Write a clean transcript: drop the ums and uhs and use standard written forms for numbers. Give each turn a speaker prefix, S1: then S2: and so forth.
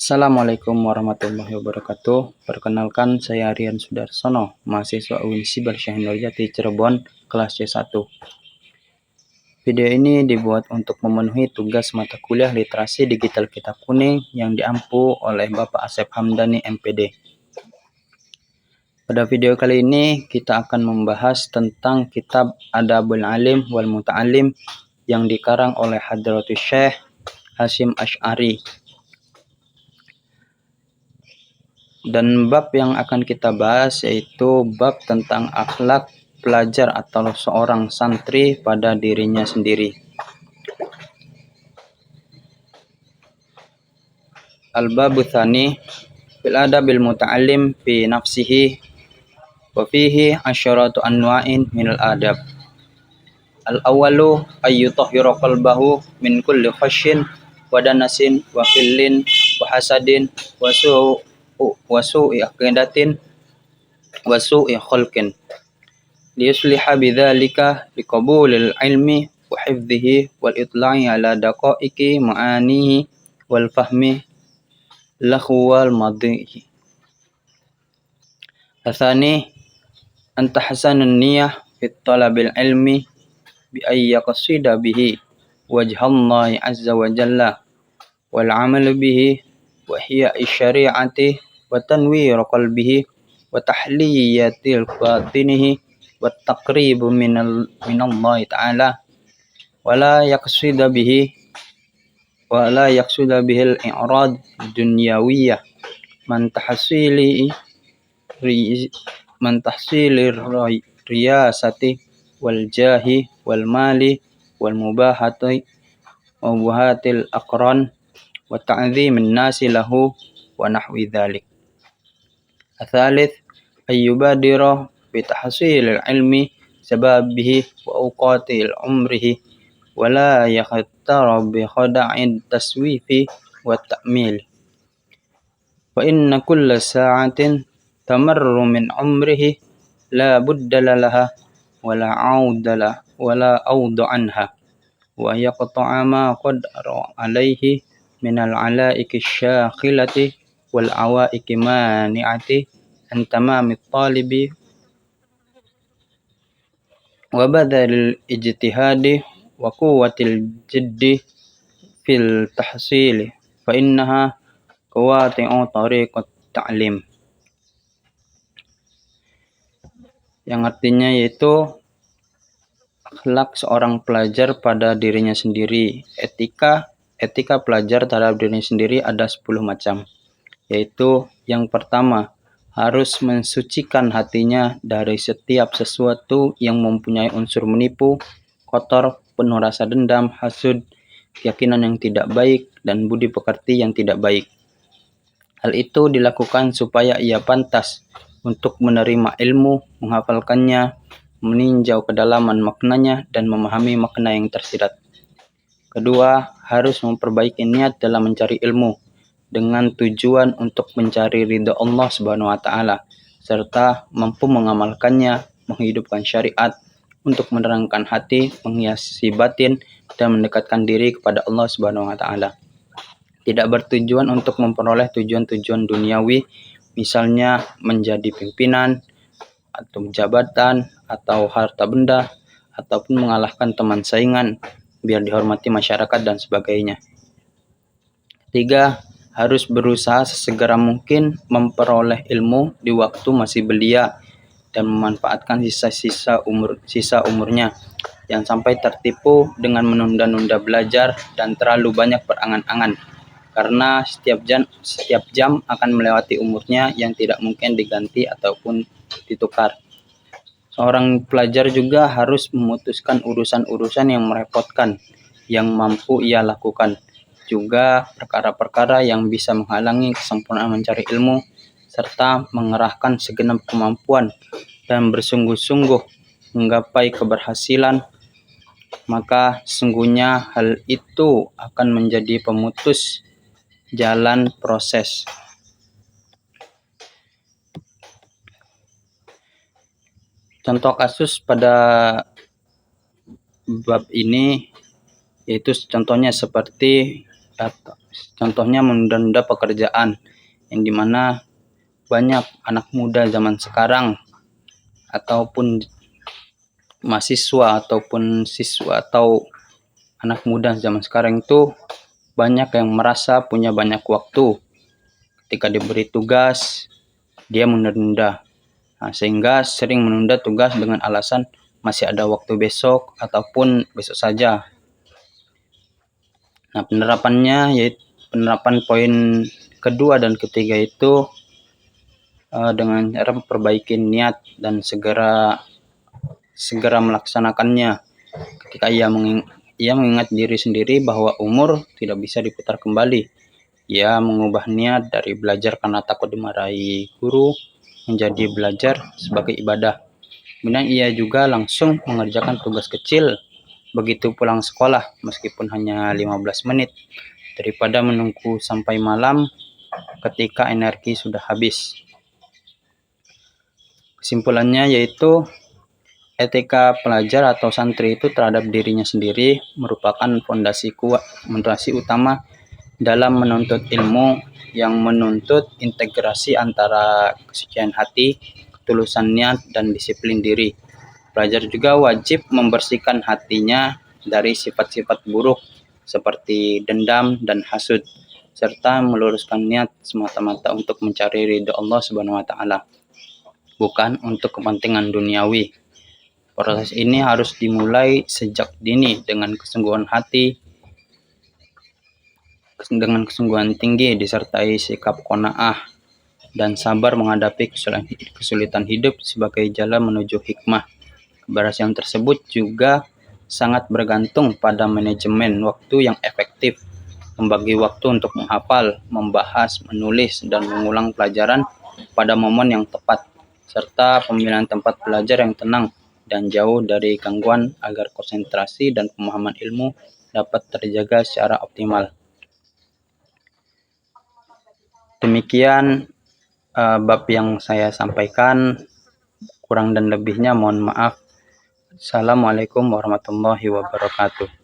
S1: Assalamualaikum warahmatullahi wabarakatuh. Perkenalkan, saya Rian Sudarsono, mahasiswa UIN Siber Syekh Nurjati Cirebon, kelas C1. Video ini dibuat untuk memenuhi tugas mata kuliah literasi digital kitab kuning yang diampu oleh Bapak Asep Hamdani MPD. Pada video kali ini kita akan membahas tentang kitab Adabul Alim wal Muta'alim yang dikarang oleh Hadratus Syekh Hasyim Asy'ari. Dan bab yang akan kita bahas yaitu bab tentang akhlak pelajar atau seorang santri pada dirinya sendiri. Al-babu tsani fil adabil muta'allim fi nafsihi wa fihi asyaratu anwa'in minal adab. Al-awwalu ayyutahhira qalbahu min kulli khasyin wa danasin wa khillin wa hasadin wa su'i aqidatin wa su'i khulqin liyusliha bidzalika liqabulil ilmi wa hifdhihi wal itla'i ala daqa'iqi ma'anihi wal fahmi lahu wal madhihi. Atsani anta hasanun niyyah fit talabil ilmi bi ay yaqsida bihi wajhallahi azza wa jalla wal amalu bihi wa hiya syari'ati wa tanwir qalbihi wa tahliyatil batinihi wa taqribu minallahi ta'ala wa la yaqsida bihi al-i'rad dunyawiyyah man tahsili riyasati wal jahi wal mali wal mubahatil aqran wa ta'dhimin nasi lahu wa nahwi dhalik. Atsalits ayyubadira bi tahsilil ilmi sababihi wa awqatil umrihi wa la yakhtara bi khada'in taswifi wa ta'mil. Wa inna kulla sa'atin tamarru min umrihi la budda laha wa la awda anha wa yaqta'a ma qadara alayhi min al-ala'iki syakhilati wal awa'iki mani'ati an tamamit talibi wa badalil ijtihadi wa quwwatil jiddi fil tahsili fa innaha qawati'u tariqat ta'lim. Yang artinya yaitu akhlak seorang pelajar pada dirinya sendiri. Etika pelajar terhadap dirinya sendiri ada 10 macam. Yaitu yang pertama, harus mensucikan hatinya dari setiap sesuatu yang mempunyai unsur menipu, kotor, penuh rasa dendam, hasud, keyakinan yang tidak baik, dan budi pekerti yang tidak baik. Hal itu dilakukan supaya ia pantas untuk menerima ilmu, menghafalkannya, meninjau kedalaman maknanya, dan memahami makna yang tersirat. Kedua, harus memperbaiki niat dalam mencari ilmu dengan tujuan untuk mencari ridha Allah Subhanahu wa taala serta mampu mengamalkannya, menghidupkan syariat untuk menerangkan hati, menghiasi batin, dan mendekatkan diri kepada Allah Subhanahu wa taala. Tidak bertujuan untuk memperoleh tujuan-tujuan duniawi, misalnya menjadi pimpinan atau jabatan atau harta benda ataupun mengalahkan teman saingan biar dihormati masyarakat dan sebagainya. Tiga, harus berusaha sesegera mungkin memperoleh ilmu di waktu masih belia dan memanfaatkan sisa umurnya. Jangan sampai tertipu dengan menunda-nunda belajar dan terlalu banyak berangan-angan, karena setiap jam akan melewati umurnya yang tidak mungkin diganti ataupun ditukar. Seorang pelajar juga harus memutuskan urusan-urusan yang merepotkan yang mampu ia lakukan, juga perkara-perkara yang bisa menghalangi kesempurnaan mencari ilmu, serta mengerahkan segenap kemampuan dan bersungguh-sungguh menggapai keberhasilan, maka sesungguhnya hal itu akan menjadi pemutus jalan proses. Contoh kasus pada bab ini yaitu contohnya seperti Contohnya menunda-nunda pekerjaan, yang dimana banyak anak muda zaman sekarang ataupun mahasiswa ataupun siswa atau anak muda zaman sekarang itu banyak yang merasa punya banyak waktu. Ketika diberi tugas, dia menunda-nunda. Nah, sehingga sering menunda tugas dengan alasan masih ada waktu besok ataupun besok saja. Nah, penerapannya yaitu penerapan poin kedua dan ketiga itu dengan cara memperbaiki niat dan segera melaksanakannya. Ketika ia mengingat diri sendiri bahwa umur tidak bisa diputar kembali. Ia mengubah niat dari belajar karena takut dimarahi guru menjadi belajar sebagai ibadah. Kemudian ia juga langsung mengerjakan tugas kecil begitu pulang sekolah meskipun hanya 15 menit daripada menunggu sampai malam ketika energi sudah habis. Kesimpulannya yaitu etika pelajar atau santri itu terhadap dirinya sendiri merupakan fondasi utama dalam menuntut ilmu yang menuntut integrasi antara kesucian hati, ketulusan niat, dan disiplin diri. Pelajar juga wajib membersihkan hatinya dari sifat-sifat buruk seperti dendam dan hasud, serta meluruskan niat semata-mata untuk mencari ridha Allah Subhanahu wa taala, bukan untuk kepentingan duniawi. Proses ini harus dimulai sejak dini dengan kesungguhan hati, dengan kesungguhan tinggi disertai sikap qanaah dan sabar menghadapi kesulitan hidup sebagai jalan menuju hikmah. Keberhasilan tersebut juga sangat bergantung pada manajemen waktu yang efektif, membagi waktu untuk menghafal, membahas, menulis, dan mengulang pelajaran pada momen yang tepat, serta pemilihan tempat belajar yang tenang dan jauh dari gangguan agar konsentrasi dan pemahaman ilmu dapat terjaga secara optimal. Demikian bab yang saya sampaikan, kurang dan lebihnya mohon maaf. Assalamualaikum warahmatullahi wabarakatuh.